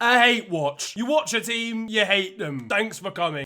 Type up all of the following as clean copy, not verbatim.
A hate watch. You watch a team, you hate them. Thanks for coming.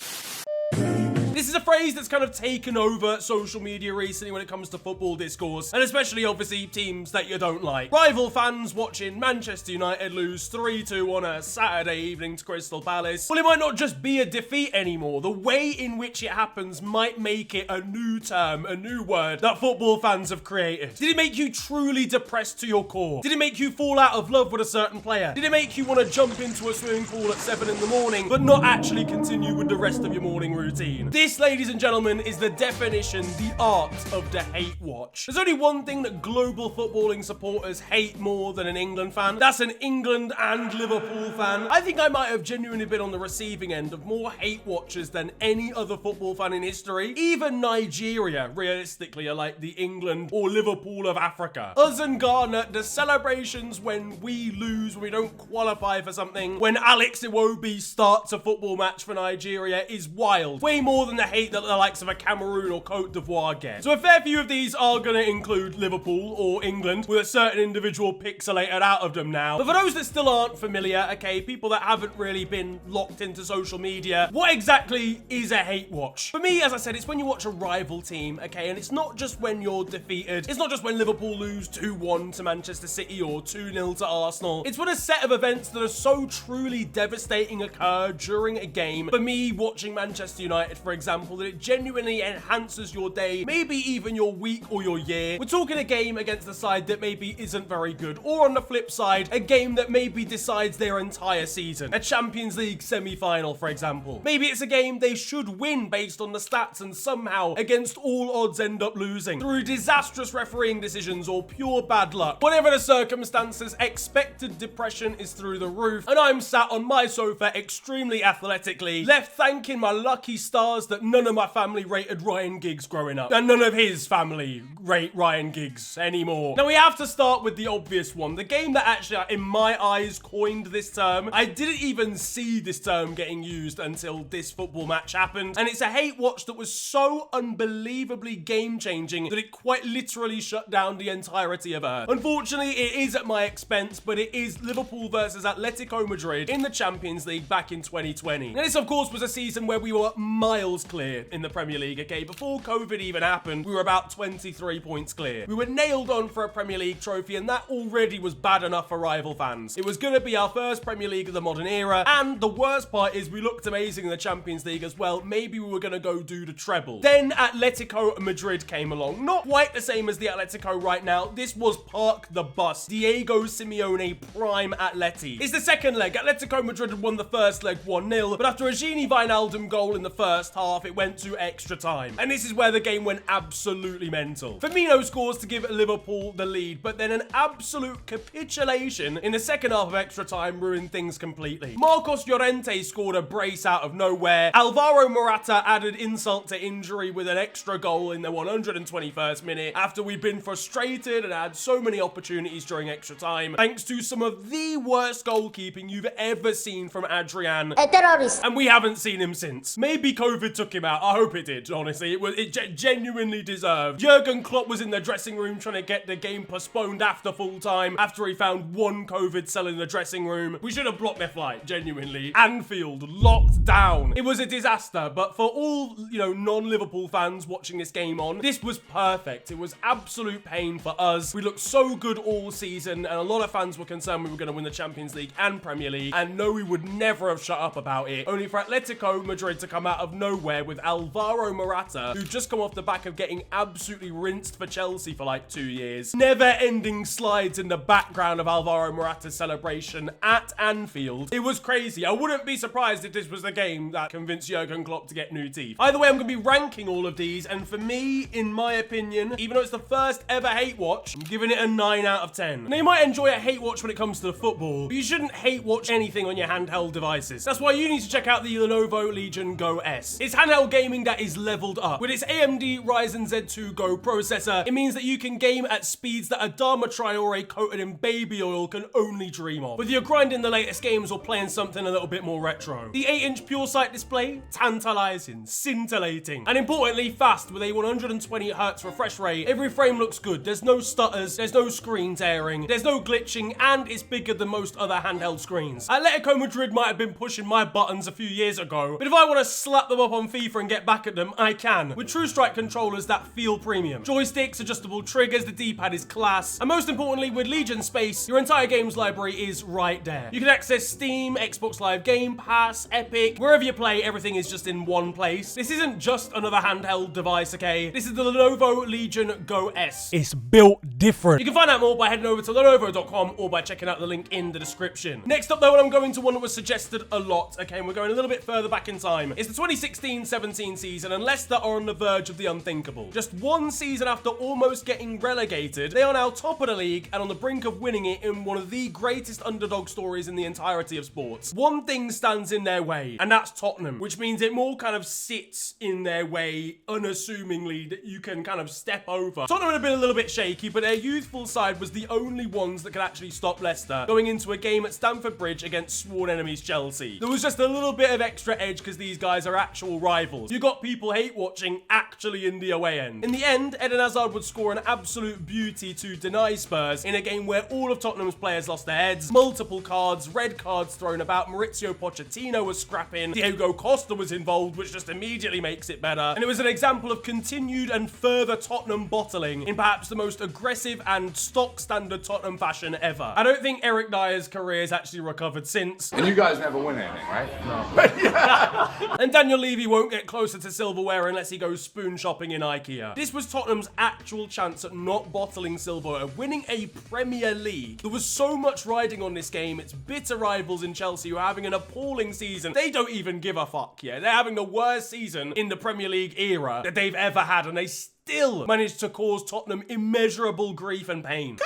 This is a phrase that's kind of taken over social media recently when it comes to football discourse, and especially obviously teams that you don't like. Rival fans watching Manchester United lose 3-2 on a Saturday evening to Crystal Palace. Well, it might not just be a defeat anymore. The way in which it happens might make it a new term, a new word that football fans have created. Did it make you truly depressed to your core? Did it make you fall out of love with a certain player? Did it make you want to jump into a swimming pool at 7 in the morning, but not actually continue with the rest of your morning routine? This, ladies and gentlemen, is the definition, the art of the hate watch. There's only one thing that global footballing supporters hate more than an England fan. That's an England and Liverpool fan. I think I might have genuinely been on the receiving end of more hate watchers than any other football fan in history. Even Nigeria, realistically, are like the England or Liverpool of Africa. Us and Ghana, the celebrations when we lose, when we don't qualify for something, when Alex Iwobi starts a football match for Nigeria is wild. Way more than the hate that the likes of a Cameroon or Cote d'Ivoire get. So a fair few of these are going to include Liverpool or England, with a certain individual pixelated out of them now. But for those that still aren't familiar, okay, people that haven't really been locked into social media, what exactly is a hate watch? For me, as I said, it's when you watch a rival team, okay, and it's not just when you're defeated. It's not just when Liverpool lose 2-1 to Manchester City or 2-0 to Arsenal. It's when a set of events that are so truly devastating occur during a game. For me, watching Manchester United, for example, that it genuinely enhances your day, maybe even your week or your year. We're talking a game against a side that maybe isn't very good, or on the flip side, a game that maybe decides their entire season. A Champions League semi-final, for example. Maybe it's a game they should win based on the stats and somehow, against all odds, end up losing. Through disastrous refereeing decisions or pure bad luck. Whatever the circumstances, expected depression is through the roof, and I'm sat on my sofa extremely athletically, left thanking my lucky stars that none of my family rated Ryan Giggs growing up, and none of his family rate Ryan Giggs anymore. Now we have to start with the obvious one, the game that actually, in my eyes, coined this term. I didn't even see this term getting used until this football match happened, and it's a hate watch that was so unbelievably game-changing that it quite literally shut down the entirety of Earth. Unfortunately, it is at my expense, but it is Liverpool versus Atletico Madrid in the Champions League back in 2020. Now this, of course, was a season where we were miles clear in the Premier League, okay? Before COVID even happened, we were about 23 points clear. We were nailed on for a Premier League trophy, and that already was bad enough for rival fans. It was going to be our first Premier League of the modern era, and the worst part is we looked amazing in the Champions League as well. Maybe we were going to go do the treble. Then Atletico Madrid came along. Not quite the same as the Atletico right now. This was Park the Bus. Diego Simeone prime Atleti. It's the second leg. Atletico Madrid had won the first leg 1-0, but after a Gini Wijnaldum goal in the first half, it went to extra time. And this is where the game went absolutely mental. Firmino scores to give Liverpool the lead, but then an absolute capitulation in the second half of extra time ruined things completely. Marcos Llorente scored a brace out of nowhere. Alvaro Morata added insult to injury with an extra goal in the 121st minute after we'd been frustrated and had so many opportunities during extra time, thanks to some of the worst goalkeeping you've ever seen from Adrian. A terrorist. And we haven't seen him since. Maybe COVID took him out. I hope it did, honestly. It genuinely deserved. Jurgen Klopp was in the dressing room trying to get the game postponed after full time after he found one COVID cell in the dressing room. We should have blocked their flight, genuinely. Anfield locked down. It was a disaster, but for all, non-Liverpool fans watching this game on, this was perfect. It was absolute pain for us. We looked so good all season, and a lot of fans were concerned we were going to win the Champions League and Premier League, and no, we would never have shut up about it. Only for Atletico Madrid to come out of nowhere with Alvaro Morata, who just come off the back of getting absolutely rinsed for Chelsea for like 2 years. Never-ending slides in the background of Alvaro Morata's celebration at Anfield. It was crazy. I wouldn't be surprised if this was the game that convinced Jurgen Klopp to get new teeth. Either way, I'm going to be ranking all of these, and for me, in my opinion, even though it's the first ever hate watch, I'm giving it a 9 out of 10. Now, you might enjoy a hate watch when it comes to the football, but you shouldn't hate watch anything on your handheld devices. That's why you need to check out the Lenovo Legion Go S. It's handheld gaming that is leveled up. With its AMD Ryzen Z2 Go processor, it means that you can game at speeds that a Dharma Traore coated in baby oil can only dream of, whether you're grinding the latest games or playing something a little bit more retro. The 8-inch pure sight display, tantalizing, scintillating, and importantly fast with a 120Hz refresh rate. Every frame looks good, there's no stutters, there's no screen tearing, there's no glitching, and it's bigger than most other handheld screens. Atletico Madrid might have been pushing my buttons a few years ago, but if I want to slap them up on FIFA and get back at them, I can, with True Strike controllers that feel premium. Joysticks, adjustable triggers, the D-pad is class, and most importantly with Legion Space, your entire games library is right there. You can access Steam, Xbox Live Game Pass, Epic, wherever you play, everything is just in one place. This isn't just another handheld device, okay? This is the Lenovo Legion Go S. It's built different. You can find out more by heading over to lenovo.com or by checking out the link in the description. Next up though, I'm going to one that was suggested a lot, okay, and we're going a little bit further back in time. It's the 2016-17 season, and Leicester are on the verge of the unthinkable. Just one season after almost getting relegated, they are now top of the league and on the brink of winning it in one of the greatest underdog stories in the entirety of sports. One thing stands in their way, and that's Tottenham, which means it more kind of sits in their way unassumingly that you can kind of step over. Tottenham had been a little bit shaky, but their youthful side was the only ones that could actually stop Leicester going into a game at Stamford Bridge against sworn enemies Chelsea. There was just a little bit of extra edge because these guys are actual rivals. You got people hate watching actually in the away end. In the end, Eden Hazard would score an absolute beauty to deny Spurs in a game where all of Tottenham's players lost their heads, multiple cards, red cards thrown about, Maurizio Pochettino was scrapping, Diego Costa was involved, which just immediately makes it better. And it was an example of continued and further Tottenham bottling in perhaps the most aggressive and stock standard Tottenham fashion ever. I don't think Eric Dyer's career has actually recovered since. And you guys never win anything, right? No. And Daniel Levy won't get closer to silverware unless he goes spoon shopping in IKEA. This was Tottenham's actual chance at not bottling silverware, winning a Premier League. There was so much riding on this game. It's bitter rivals in Chelsea who are having an appalling season. They don't even give a fuck, yeah? They're having the worst season in the Premier League era that they've ever had, and they still managed to cause Tottenham immeasurable grief and pain.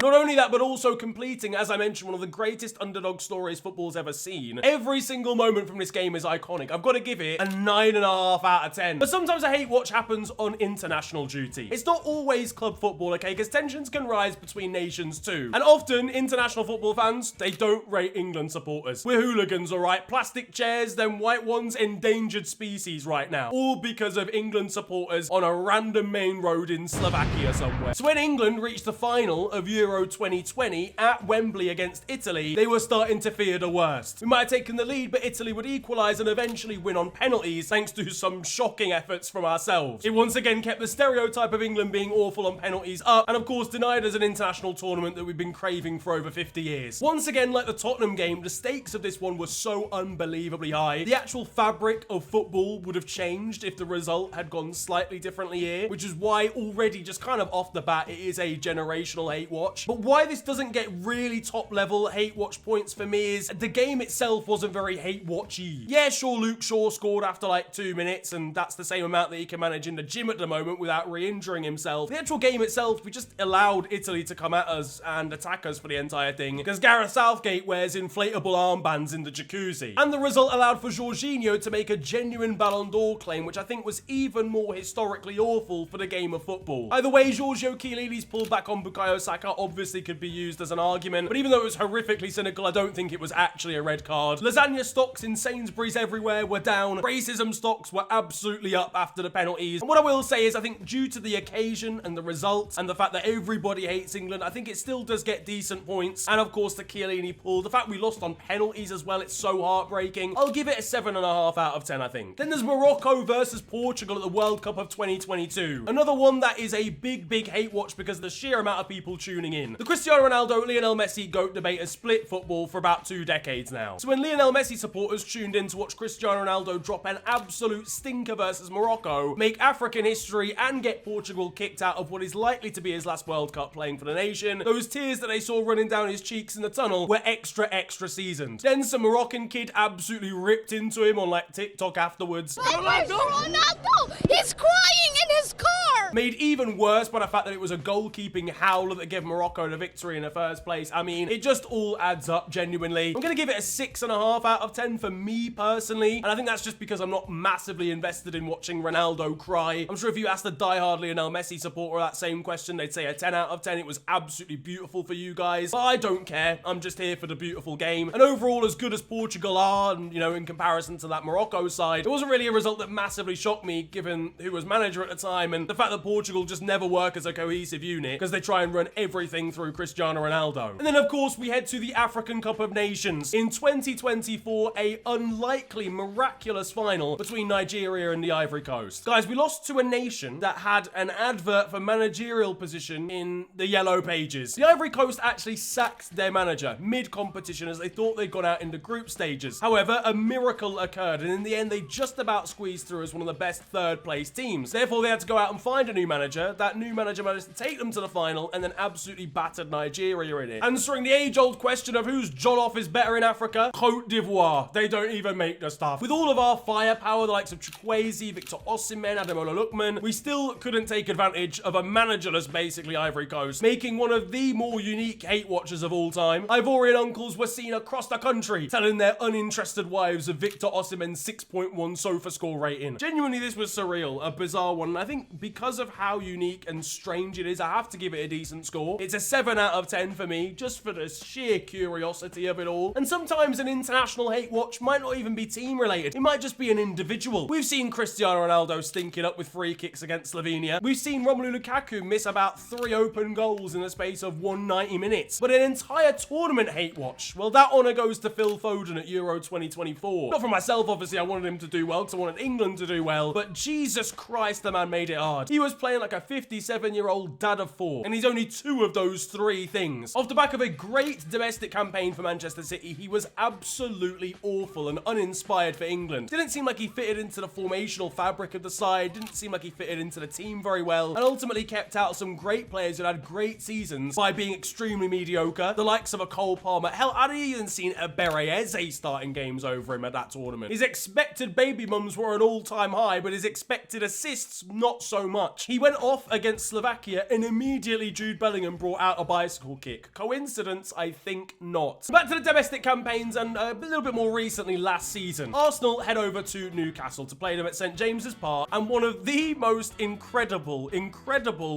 Not only that, but also completing, as I mentioned, one of the greatest underdog stories football's ever seen. Every single moment from this game is iconic. I've got to give it a 9.5 out of 10. But sometimes a hate watch happens on international duty. It's not always club football, okay? Because tensions can rise between nations too. And often, international football fans, they don't rate England supporters. We're hooligans, all right? Plastic chairs, them white ones, endangered species right now. All because of England supporters on a random main road in Slovakia somewhere. So when England reached the final of Euro 2020 at Wembley against Italy, they were starting to fear the worst. We might have taken the lead, but Italy would equalise and eventually win on penalties thanks to some shocking efforts from ourselves. It once again kept the stereotype of England being awful on penalties up, and of course denied us an international tournament that we've been craving for over 50 years. Once again, like the Tottenham game, the stakes of this one were so unbelievably high. The actual fabric of football would have changed if the result had gone slightly differently here, which is why already just kind of off the bat it is a generational hate watch. But why this doesn't get really top level hate watch points for me is the game itself wasn't very hate watchy. Yeah, sure, Luke Shaw scored after like 2 minutes, and that's the same amount that he can manage in the gym at the moment without re-injuring himself. The actual game itself, we just allowed Italy to come at us and attack us for the entire thing because Gareth Southgate wears inflatable armbands in the jacuzzi. And the result allowed for Jorginho to make a genuine Ballon d'Or claim, which I think was even more historically awful for the game of football. Either way, Giorgio Chiellini's pulled back on Bukayo Saka obviously could be used as an argument, but even though it was horrifically cynical, I don't think it was actually a red card. Lasagna stocks in Sainsbury's everywhere were down. Racism stocks were absolutely up after the penalties. And what I will say is I think due to the occasion and the results and the fact that everybody hates England, I think it still does get decent points. And of course the Chiellini pull, the fact we lost on penalties as well, it's so heartbreaking. I'll give it a 7.5 out of 10, I think. Then there's Morocco versus Portugal at the World Cup of 2022. Another one that is a big hate watch because of the sheer amount of people tuning in. The Cristiano Ronaldo, Lionel Messi GOAT debate has split football for about 2 decades now. So when Lionel Messi supporters tuned in to watch Cristiano Ronaldo drop an absolute stinker versus Morocco, make African history and get Portugal kicked out of what is likely to be his last World Cup playing for the nation, those tears that they saw running down his cheeks in the tunnel were extra seasoned. Then some Moroccan kid absolutely ripped into him on like TikTok afterwards. Ronaldo! He's crying in his car! Made even worse by the fact that it was a goalkeeping howler that gave Morocco Morocco the victory in the first place. I mean, it just all adds up genuinely. I'm going to give it a 6.5 out of 10 for me personally, and I think that's just because I'm not massively invested in watching Ronaldo cry. I'm sure if you asked a diehard Lionel Messi supporter that same question, they'd say a 10 out of 10. It was absolutely beautiful for you guys, but I don't care. I'm just here for the beautiful game. And overall, as good as Portugal are, and, you know, in comparison to that Morocco side, it wasn't really a result that massively shocked me given who was manager at the time and the fact that Portugal just never work as a cohesive unit because they try and run everything through Cristiano Ronaldo. And then, of course, we head to the African Cup of Nations. In 2024, a unlikely, miraculous final between Nigeria and the Ivory Coast. Guys, we lost to a nation that had an advert for managerial position in the yellow pages. The Ivory Coast actually sacked their manager mid-competition as they thought they'd gone out in the group stages. However, a miracle occurred, and in the end, they just about squeezed through as one of the best third-place teams. Therefore, they had to go out and find a new manager. That new manager managed to take them to the final and then absolutely battered Nigeria in it. Answering the age-old question of whose Jollof is better in Africa, Cote d'Ivoire. They don't even make the stuff. With all of our firepower, the likes of Chukwueze, Victor Osimhen, Ademola Lookman, we still couldn't take advantage of a managerless, basically, Ivory Coast, making one of the more unique hate watchers of all time. Ivorian uncles were seen across the country telling their uninterested wives of Victor Osimhen's 6.1 sofa score rating. Genuinely, this was surreal, a bizarre one, and I think because of how unique and strange it is, I have to give it a decent score. It's a 7 out of 10 for me, just for the sheer curiosity of it all. And sometimes an international hate watch might not even be team related. It might just be an individual. We've seen Cristiano Ronaldo stinking up with free kicks against Slovenia. We've seen Romelu Lukaku miss about 3 open goals in the space of 190 minutes. But an entire tournament hate watch, well, that honour goes to Phil Foden at Euro 2024. Not for myself, obviously. I wanted him to do well because I wanted England to do well, but Jesus Christ, the man made it hard. He was playing like a 57-year-old dad of 4, and he's only 2 of those 3 things. Off the back of a great domestic campaign for Manchester City, he was absolutely awful and uninspired for England. Didn't seem like he fitted into the formational fabric of the side, didn't seem like he fitted into the team very well, and ultimately kept out some great players who had great seasons by being extremely mediocre. The likes of a Cole Palmer. Hell, I'd even seen a Bereyeze starting games over him at that tournament. His expected baby mums were an all-time high, but his expected assists, not so much. He went off against Slovakia, and immediately Jude Bellingham brought out a bicycle kick. Coincidence? I think not. Back to the domestic campaigns, and a little bit more recently last season. Arsenal head over to Newcastle to play them at St James's Park, and one of the most incredible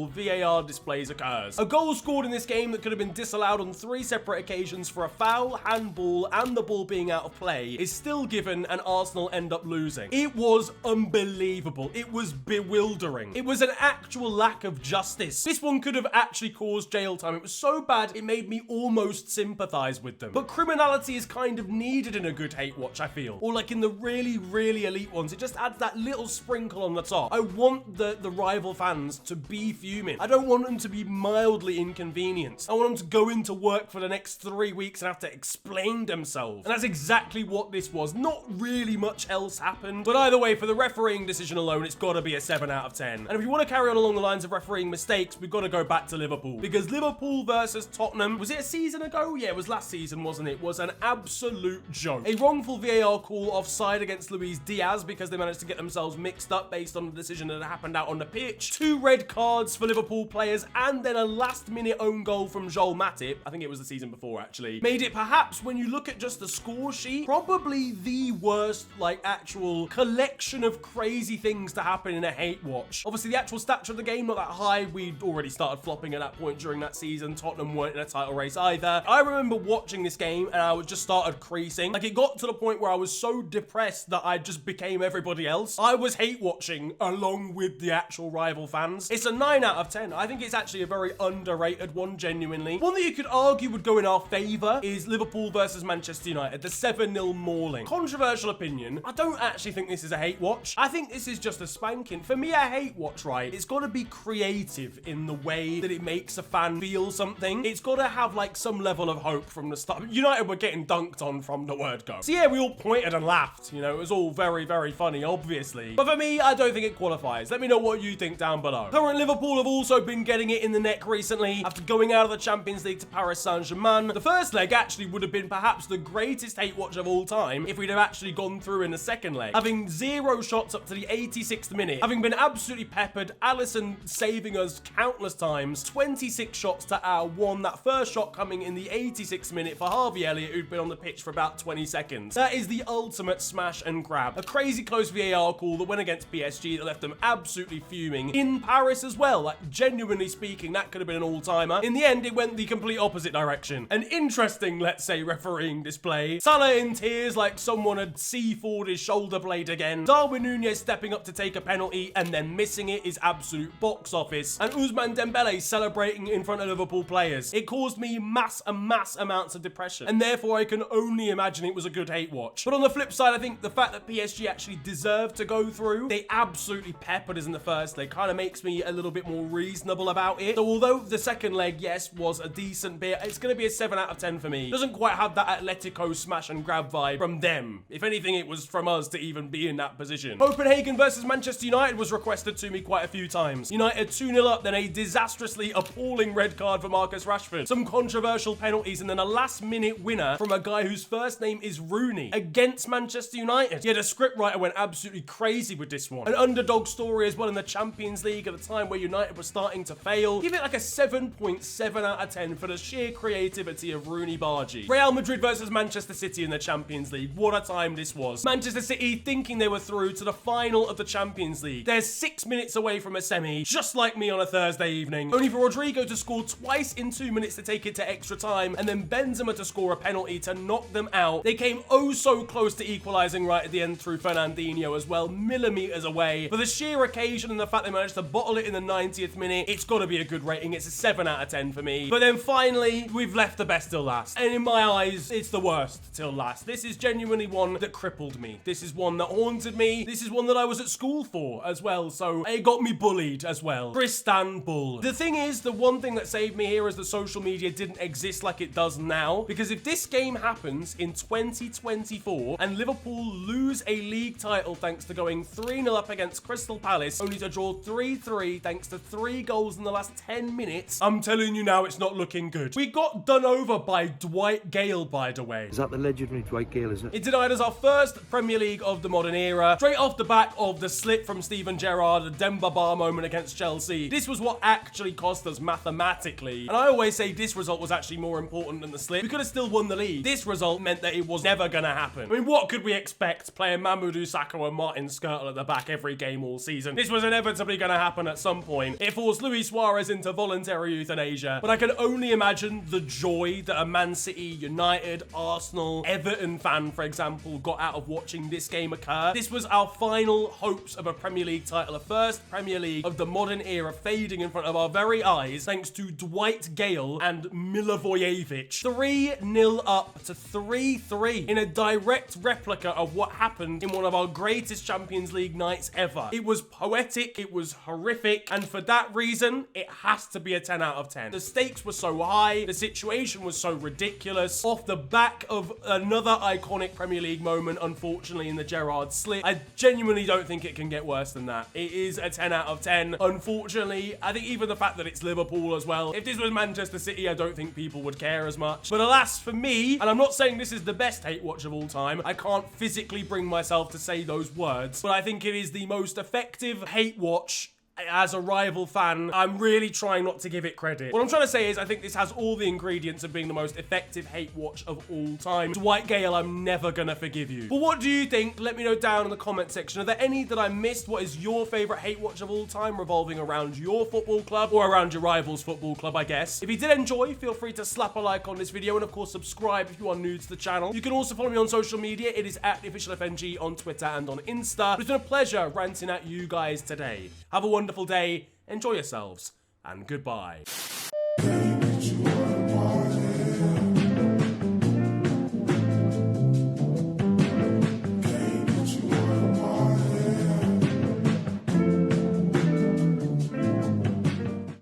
VAR displays occurs. A goal scored in this game that could have been disallowed on 3 separate occasions for a foul, handball, and the ball being out of play is still given, and Arsenal end up losing. It was unbelievable. It was bewildering. It was an actual lack of justice. This one could have actually caused jail time. It was so bad, it made me almost sympathize with them. But criminality is kind of needed in a good hate watch, I feel. Or like in the really elite ones, it just adds that little sprinkle on the top. I want the rival fans to be fuming. I don't want them to be mildly inconvenienced. I want them to go into work for the next 3 weeks and have to explain themselves. And that's exactly what this was. Not really much else happened. But either way, for the refereeing decision alone, it's got to be a 7 out of 10. And if you want to carry on along the lines of refereeing mistakes, we've got to go back to Liverpool. Because Liverpool versus Tottenham, was it a season ago? Yeah, it was last season, wasn't it? Was an absolute joke. A wrongful VAR call offside against Luis Diaz because they managed to get themselves mixed up based on the decision that happened out on the pitch. 2 red cards for Liverpool players, and then a last-minute own goal from Joel Matip. I think it was the season before, actually. Made it perhaps, when you look at just the score sheet, probably the worst, like, actual collection of crazy things to happen in a hate watch. Obviously, the actual stature of the game, not that high. We'd already started flopping at that point during that season. Tottenham weren't in a title race either. I remember watching this game, and I just started creasing. Like, it got to the point where I was so depressed that I just became everybody else. I was hate watching along with the actual rival fans. It's a 9 out of 10. I think it's actually a very underrated one, genuinely. One that you could argue would go in our favour is Liverpool versus Manchester United, the 7-0 mauling. Controversial opinion, I don't actually think this is a hate watch. I think this is just a spanking. For me, a hate watch, right, it's got to be creative in the way that it makes a fan feel something. It's got to have, like, some level of hope from the start. United were getting dunked on from the word go. So yeah, we all pointed and laughed. You know, it was all very funny, obviously. But for me, I don't think it qualifies. Let me know what you think down below. Current Liverpool have also been getting it in the neck recently after going out of the Champions League to Paris Saint-Germain. The first leg actually would have been perhaps the greatest hate watch of all time if we'd have actually gone through in the second leg. Having 0 shots up to the 86th minute, having been absolutely peppered, Alisson saving us countless times, 26 shots to our 1. That first shot coming in the 86th minute for Harvey Elliott, who'd been on the pitch for about 20 seconds. That is the ultimate smash and grab. A crazy close VAR call that went against PSG that left them absolutely fuming. In Paris as well, like genuinely speaking, that could have been an all-timer. In the end, it went the complete opposite direction. An interesting, let's say, refereeing display. Salah in tears like someone had C4'd his shoulder blade again. Darwin Núñez stepping up to take a penalty and then missing it is absolute box office. And Ousmane Dembele celebrating in front of Liverpool players. It caused me mass amounts of depression, and therefore I can only imagine it was a good hate watch. But on the flip side, I think the fact that PSG actually deserved to go through, they absolutely peppered us in the first leg, kind of makes me a little bit more reasonable about it. So although the second leg, yes, was a decent bit, it's going to be a 7 out of 10 for me. It doesn't quite have that Atletico smash and grab vibe from them. If anything, it was from us to even be in that position. Copenhagen versus Manchester United was requested to me quite a few times. United 2-0 up, then a disastrously appalling red card for Marcus Rashford. Some controversial penalties, and then a last-minute winner from a guy whose first name is Rooney against Manchester United. Yet a scriptwriter went absolutely crazy with this one. An underdog story as well in the Champions League at a time where United was starting to fail. Give it like a 7.7 out of 10 for the sheer creativity of Rooney Bargy. Real Madrid versus Manchester City in the Champions League. What a time this was. Manchester City thinking they were through to the final of the Champions League. They're 6 minutes away from a semi, just like me on a Thursday evening. Only for Rodrigo to score twice in 2 minutes to take it to extra time, and then Benzema to score a penalty to knock them out. They came oh so close to equalising right at the end through Fernandinho as well, millimetres away. For the sheer occasion and the fact they managed to bottle it in the 90th minute, it's got to be a good rating. It's a 7 out of 10 for me. But then finally, we've left the best till last. And in my eyes, it's the worst till last. This is genuinely one that crippled me. This is one that haunted me. This is one that I was at school for as well, so it got me bullied as well. Crystanbul. The thing is, the one thing that saved me here is that social media didn't exist like it does now, because if this game happens in 2024 and Liverpool lose a league title thanks to going 3-0 up against Crystal Palace, only to draw 3-3 thanks to 3 goals in the last 10 minutes, I'm telling you now, it's not looking good. We got done over by Dwight Gale, by the way. Is that the legendary Dwight Gale, is it? It denied us our first Premier League of the modern era, straight off the back of the slip from Steven Gerrard, the Demba Ba moment against Chelsea. This was what actually cost us mathematically. And I always say this result was actually more important than the slip. We could have still won the league. This result meant that it was never going to happen. I mean, what could we expect playing Mamadou Sakho and Martin Skrtel at the back every game all season? This was inevitably going to happen at some point. It forced Luis Suarez into voluntary euthanasia. But I can only imagine the joy that a Man City, United, Arsenal, Everton fan, for example, got out of watching this game occur. This was our final hopes of a Premier League title, a first Premier League of the modern era fading in front of our very eyes thanks to Dwight Gale and Milivojevic. 3-0 up to 3-3 in a direct replica of what happened in one of our greatest Champions League nights ever. It was poetic, it was horrific, and for that reason, it has to be a 10 out of 10. The stakes were so high, the situation was so ridiculous, off the back of another iconic Premier League moment, unfortunately, in the Gerrard slip. I genuinely don't think it can get worse than that. It is a 10 out of 10. Unfortunately, I think even the fact that it's Liverpool as well, if this was Manchester City, I don't think people would care as much. But alas, for me, and I'm not saying this is the best hate watch of all time, I can't physically bring myself to say those words, but I think it is the most effective hate watch. As a rival fan, I'm really trying not to give it credit. What I'm trying to say is I think this has all the ingredients of being the most effective hate watch of all time. Dwight Gale, I'm never gonna forgive you. But what do you think? Let me know down in the comment section. Are there any that I missed? What is your favorite hate watch of all time, revolving around your football club or around your rival's football club, I guess? If you did enjoy, feel free to slap a like on this video and of course subscribe if you are new to the channel. You can also follow me on social media. It is at @theofficialfng on Twitter and on Insta. It's been a pleasure ranting at you guys today. Have a wonderful day, enjoy yourselves, and goodbye.